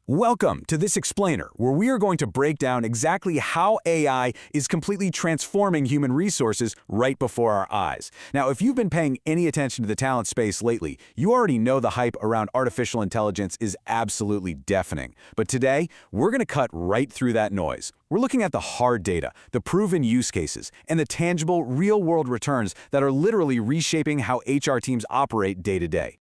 Welcome to this explainer, where we are going to break down exactly how AI is completely transforming human resources right before our eyes. Now, if you've been paying any attention to the talent space lately, you already know the hype around artificial intelligence is absolutely deafening. But today, we're going to cut right through that noise. We're looking at the hard data, the proven use cases, and the tangible, real-world returns that are literally reshaping how HR teams operate day to day.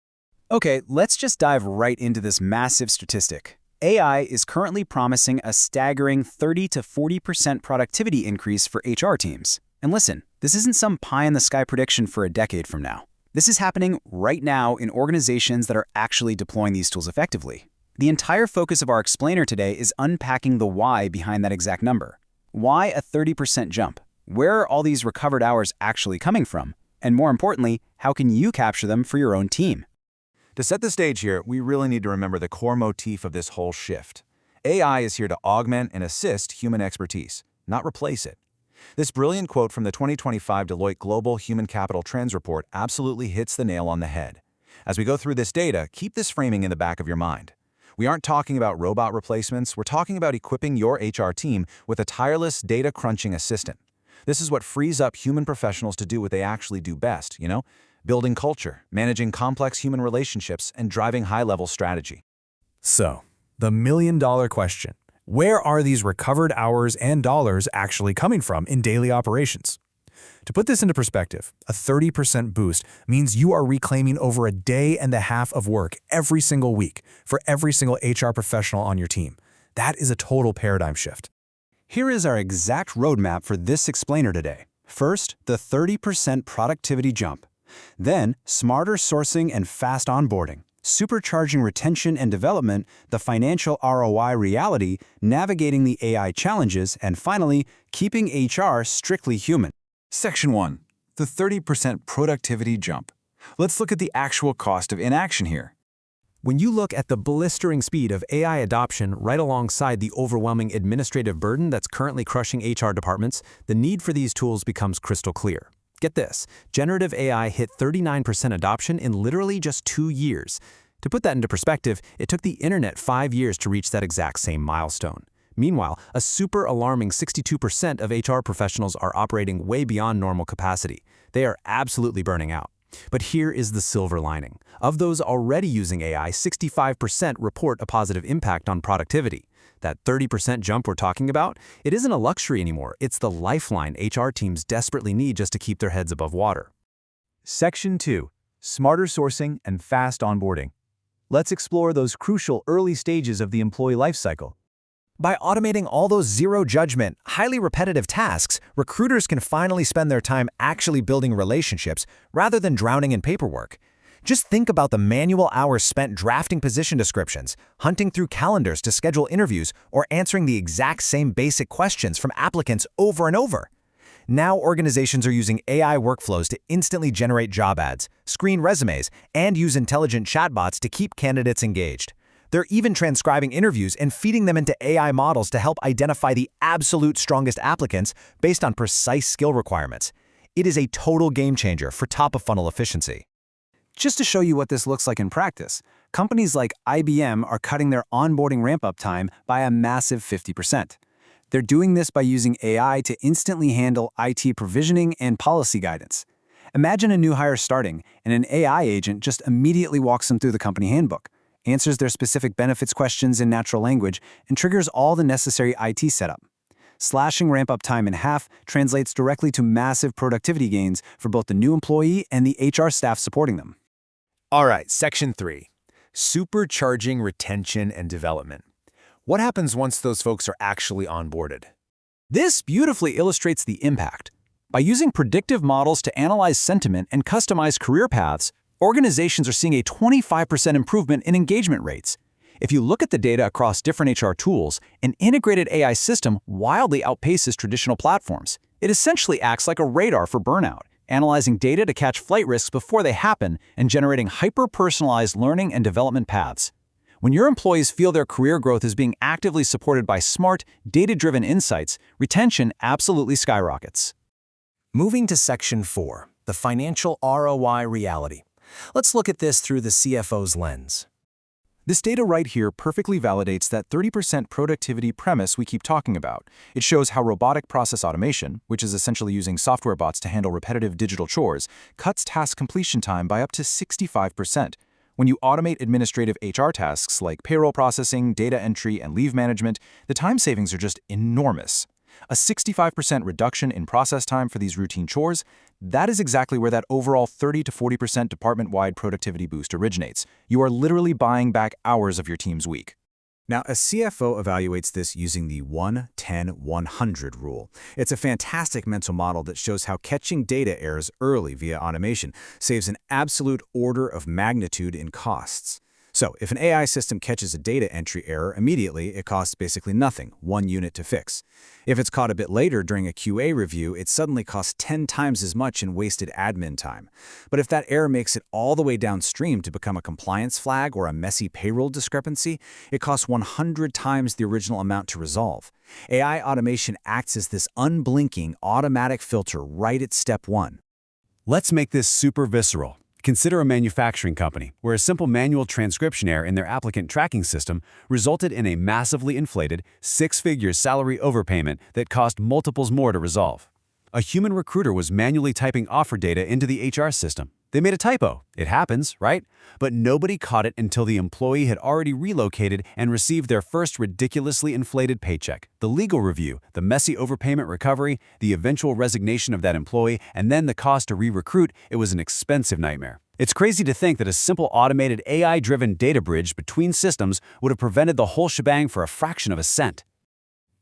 Okay, let's just dive right into this massive statistic. AI is currently promising a staggering 30 to 40% productivity increase for HR teams. And listen, this isn't some pie-in-the-sky prediction for a decade from now. This is happening right now in organizations that are actually deploying these tools effectively. The entire focus of our explainer today is unpacking the why behind that exact number. Why a 30% jump? Where are all these recovered hours actually coming from? And more importantly, how can you capture them for your own team? To set the stage here, we really need to remember the core motif of this whole shift. AI is here to augment and assist human expertise, not replace it. This brilliant quote from the 2025 Deloitte Global Human Capital Trends Report absolutely hits the nail on the head. As we go through this data, keep this framing in the back of your mind. We aren't talking about robot replacements, we're talking about equipping your HR team with a tireless data-crunching assistant. This is what frees up human professionals to do what they actually do best, building culture, managing complex human relationships, and driving high-level strategy. So, the million-dollar question. Where are these recovered hours and dollars actually coming from in daily operations? To put this into perspective, a 30% boost means you are reclaiming over a day and a half of work every single week for every single HR professional on your team. That is a total paradigm shift. Here is our exact roadmap for this explainer today. First, the 30% productivity jump. Then, smarter sourcing and fast onboarding, supercharging retention and development, the financial ROI reality, navigating the AI challenges, and finally, keeping HR strictly human. Section 1. The 30% productivity jump. Let's look at the actual cost of inaction here. When you look at the blistering speed of AI adoption right alongside the overwhelming administrative burden that's currently crushing HR departments, the need for these tools becomes crystal clear. Get this, generative AI hit 39% adoption in literally just 2 years. To put that into perspective, it took the internet 5 years to reach that exact same milestone. Meanwhile, a super alarming 62% of HR professionals are operating way beyond normal capacity. They are absolutely burning out. But here is the silver lining. Of those already using AI, 65% report a positive impact on productivity. That 30% jump we're talking about, it isn't a luxury anymore. It's the lifeline HR teams desperately need just to keep their heads above water. Section 2. Smarter sourcing and fast onboarding. Let's explore those crucial early stages of the employee lifecycle. By automating all those zero-judgment, highly repetitive tasks, recruiters can finally spend their time actually building relationships rather than drowning in paperwork. Just think about the manual hours spent drafting position descriptions, hunting through calendars to schedule interviews, or answering the exact same basic questions from applicants over and over. Now organizations are using AI workflows to instantly generate job ads, screen resumes, and use intelligent chatbots to keep candidates engaged. They're even transcribing interviews and feeding them into AI models to help identify the absolute strongest applicants based on precise skill requirements. It is a total game changer for top-of-funnel efficiency. Just to show you what this looks like in practice, companies like IBM are cutting their onboarding ramp-up time by a massive 50%. They're doing this by using AI to instantly handle IT provisioning and policy guidance. Imagine a new hire starting, and an AI agent just immediately walks them through the company handbook, answers their specific benefits questions in natural language, and triggers all the necessary IT setup. Slashing ramp-up time in half translates directly to massive productivity gains for both the new employee and the HR staff supporting them. All right, Section 3. Supercharging retention and development. What happens once those folks are actually onboarded? This beautifully illustrates the impact. By using predictive models to analyze sentiment and customize career paths, organizations are seeing a 25% improvement in engagement rates. If you look at the data across different HR tools, an integrated AI system wildly outpaces traditional platforms. It essentially acts like a radar for burnout, analyzing data to catch flight risks before they happen and generating hyper-personalized learning and development paths. When your employees feel their career growth is being actively supported by smart, data-driven insights, retention absolutely skyrockets. Moving to Section 4, the financial ROI reality. Let's look at this through the CFO's lens. This data right here perfectly validates that 30% productivity premise we keep talking about. It shows how robotic process automation, which is essentially using software bots to handle repetitive digital chores, cuts task completion time by up to 65%. When you automate administrative HR tasks like payroll processing, data entry, and leave management, the time savings are just enormous. A 65% reduction in process time for these routine chores, that is exactly where that overall 30 to 40% department-wide productivity boost originates. You are literally buying back hours of your team's week. Now, a CFO evaluates this using the 1-10-100 rule. It's a fantastic mental model that shows how catching data errors early via automation saves an absolute order of magnitude in costs. So, if an AI system catches a data entry error immediately, it costs basically nothing, 1 unit to fix. If it's caught a bit later during a QA review, it suddenly costs 10 times as much in wasted admin time. But if that error makes it all the way downstream to become a compliance flag or a messy payroll discrepancy, it costs 100 times the original amount to resolve. AI automation acts as this unblinking, automatic filter right at step 1. Let's make this super visceral. Consider a manufacturing company where a simple manual transcription error in their applicant tracking system resulted in a massively inflated, 6-figure salary overpayment that cost multiples more to resolve. A human recruiter was manually typing offer data into the HR system. They made a typo. It happens, right? But nobody caught it until the employee had already relocated and received their first ridiculously inflated paycheck. The legal review, the messy overpayment recovery, the eventual resignation of that employee, and then the cost to re-recruit, it was an expensive nightmare. It's crazy to think that a simple automated AI-driven data bridge between systems would have prevented the whole shebang for a fraction of a cent.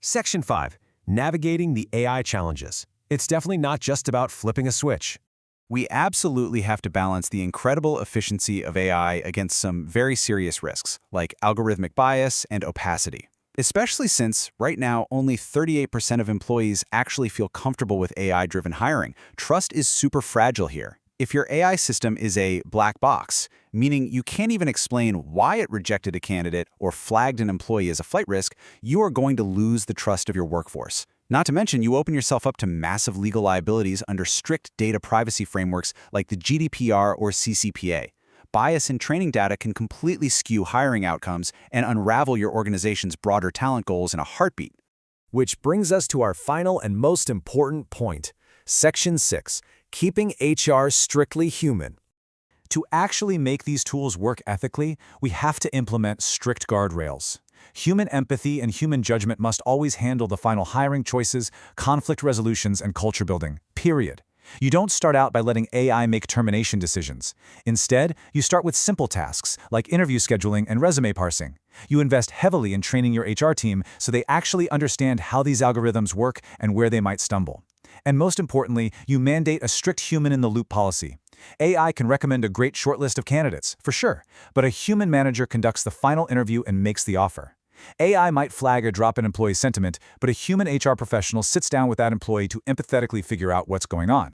Section 5. Navigating the AI challenges. It's definitely not just about flipping a switch. We absolutely have to balance the incredible efficiency of AI against some very serious risks, like algorithmic bias and opacity. Especially since, right now, only 38% of employees actually feel comfortable with AI-driven hiring. Trust is super fragile here. If your AI system is a black box, meaning you can't even explain why it rejected a candidate or flagged an employee as a flight risk, you are going to lose the trust of your workforce. Not to mention, you open yourself up to massive legal liabilities under strict data privacy frameworks like the GDPR or CCPA. Bias in training data can completely skew hiring outcomes and unravel your organization's broader talent goals in a heartbeat. Which brings us to our final and most important point. Section 6. Keeping HR strictly human. To actually make these tools work ethically, we have to implement strict guardrails. Human empathy and human judgment must always handle the final hiring choices, conflict resolutions, and culture building, period. You don't start out by letting AI make termination decisions. Instead, you start with simple tasks like interview scheduling and resume parsing. You invest heavily in training your HR team so they actually understand how these algorithms work and where they might stumble. And most importantly, you mandate a strict human-in-the-loop policy. AI can recommend a great shortlist of candidates, for sure, but a human manager conducts the final interview and makes the offer. AI might flag or drop an employee's sentiment, but a human HR professional sits down with that employee to empathetically figure out what's going on.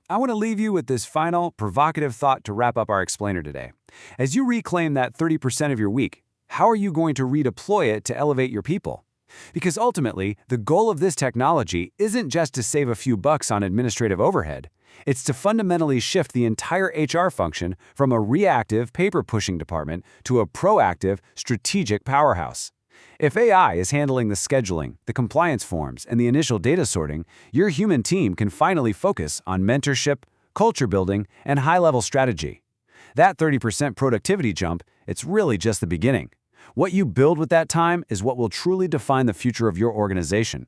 I want to leave you with this final, provocative thought to wrap up our explainer today. As you reclaim that 30% of your week, how are you going to redeploy it to elevate your people? Because ultimately, the goal of this technology isn't just to save a few bucks on administrative overhead. It's to fundamentally shift the entire HR function from a reactive, paper-pushing department to a proactive, strategic powerhouse. If AI is handling the scheduling, the compliance forms, and the initial data sorting, your human team can finally focus on mentorship, culture building, and high-level strategy. That 30% productivity jump, it's really just the beginning. What you build with that time is what will truly define the future of your organization.